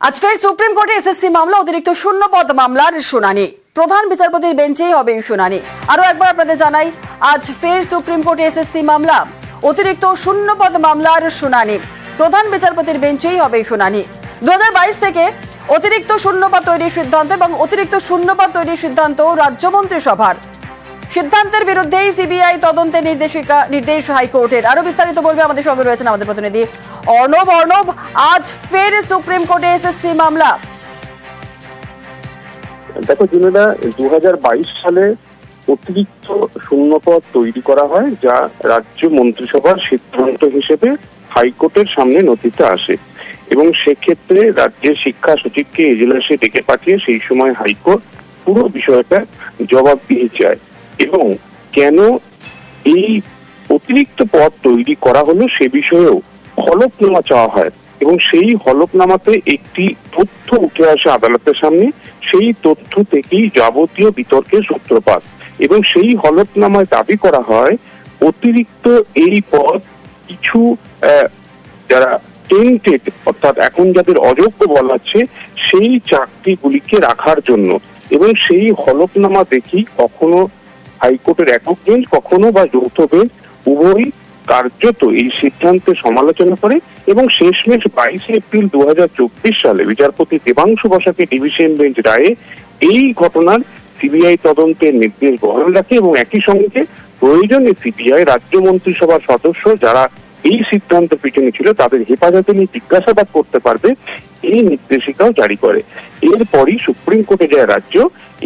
আজ ফের সুপ্রিম কোর্টে এসএসসি মামলা অতিরিক্ত শূন্যপদ মামলার শুনানি। প্রধান বিচারপতির বেঞ্চেই হবে এই শুনানি। আরো একবার আপনাদের জানাই, আজ ফের সুপ্রিম কোর্টে এসএসসি মামলা অতিরিক্ত শূন্যপদ মামলার শুনানি। প্রধান বিচারপতির বেঞ্চেই হবে এই শুনানি। 2022 থেকে অতিরিক্ত শূন্যপদ তৈরির সিদ্ধান্ত এবং অতিরিক্ত শূন্যপদ তৈরির সিদ্ধান্ত রাজ্য মন্ত্রিসভার সিদ্ধান্তের বিরুদ্ধেই সিবিআই তদন্তের নির্দেশ হাইকোর্টের। আরো বিস্তারিত বলবে আমাদের সঙ্গে রয়েছেন আমাদের প্রতিনিধি অর্ণব। আজ ফের সুপ্রিম কোর্টে এসএসসি মামলা। দেখো জুনেদা, 2022 সালে অতিরিক্ত শূন্যপদ তৈরি করা হয়, যা রাজ্য মন্ত্রিসভার সিদ্ধান্ত হিসেবে হাইকোর্টের সামনে নথিতে আসে এবং সেক্ষেত্রে রাজ্যের শিক্ষা সচিবকে এজলাসে ডেকে পাঠিয়ে সেই সময় হাইকোর্ট পুরো বিষয়টা জবাব দিয়ে যায় এবং কেন এই অতিরিক্ত পদ তৈরি করা হলো সে বিষয়েও হলফনামা চাওয়া হয় এবং সেই হলফনামাতে একটি তথ্য উঠে আসে আদালতের সামনে। সেই তথ্য থেকেই যাবতীয় বিতর্কের সূত্রপাত এবং সেই হলফনামায় দাবি করা হয় অতিরিক্ত এই পদ কিছু যারা টেন্টেড, অর্থাৎ এখন যাদের অযোগ্য বলা হচ্ছে, সেই চাকরিগুলিকে রাখার জন্য। এবং সেই হলফনামা দেখি কখনো হাইকোর্টের একক বেঞ্চ, কখনো বা যৌথ বেঞ্চ উভয়ই কার্যত এই সিদ্ধান্তের সমালোচনা করে এবং শেষমেশ 22 এপ্রিল 2024 সালে বিচারপতি দেবাংশু বসাকের ডিভিশন বেঞ্চ রায়ে এই ঘটনার সিবিআই তদন্তের নির্দেশ বহাল রাখে এবং একই সঙ্গে প্রয়োজনে সিবিআই রাজ্য মন্ত্রিসভার সদস্য যারা এই সিদ্ধান্তের পিছনে ছিল তাদের হেফাজতে নিয়ে জিজ্ঞাসাবাদ করতে পারবে, এই নির্দেশিকাও জারি করে। এরপরই সুপ্রিম কোর্টে যায় রাজ্য।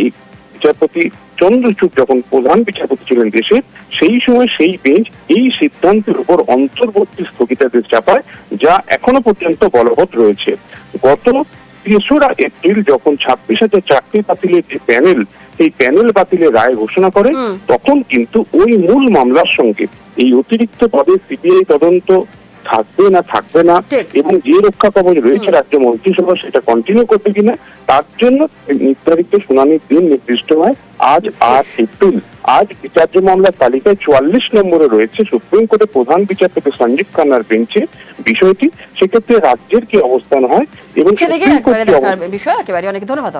এই বিচারপতি চন্দ্রচূড় যখন প্রধান বিচারপতি ছিলেন দেশের, সেই সময় সেই বেঞ্চ এই সিদ্ধান্তের উপর অন্তর্বর্তী স্থগিতাদেশ চাপায়, যা এখনো পর্যন্ত বলবৎ রয়েছে। গত 3রা এপ্রিল যখন 26,000 চাকরি বাতিলের যে প্যানেল, এই প্যানেল বাতিলের রায় ঘোষণা করে, তখন কিন্তু ওই মূল মামলার সঙ্গে এই অতিরিক্ত পদে সিবিআই তদন্ত থাকবে না থাকবে না এবং যে রক্ষা কবচ রয়েছে রাজ্য মন্ত্রিসভা সেটা কন্টিনিউ করবে কিনা, তার জন্য নির্ধারিত শুনানির দিন নির্দিষ্ট হয় আজ 8 এপ্রিল। আজ বিচার্য মামলার তালিকায় 44 নম্বরে রয়েছে সুপ্রিম কোর্টের প্রধান বিচারপতি সঞ্জীব খান্নার বেঞ্চে বিষয়টি। সেক্ষেত্রে রাজ্যের কি অবস্থান হয় এবং বিষয় একেবারে অনেক ধন্যবাদ।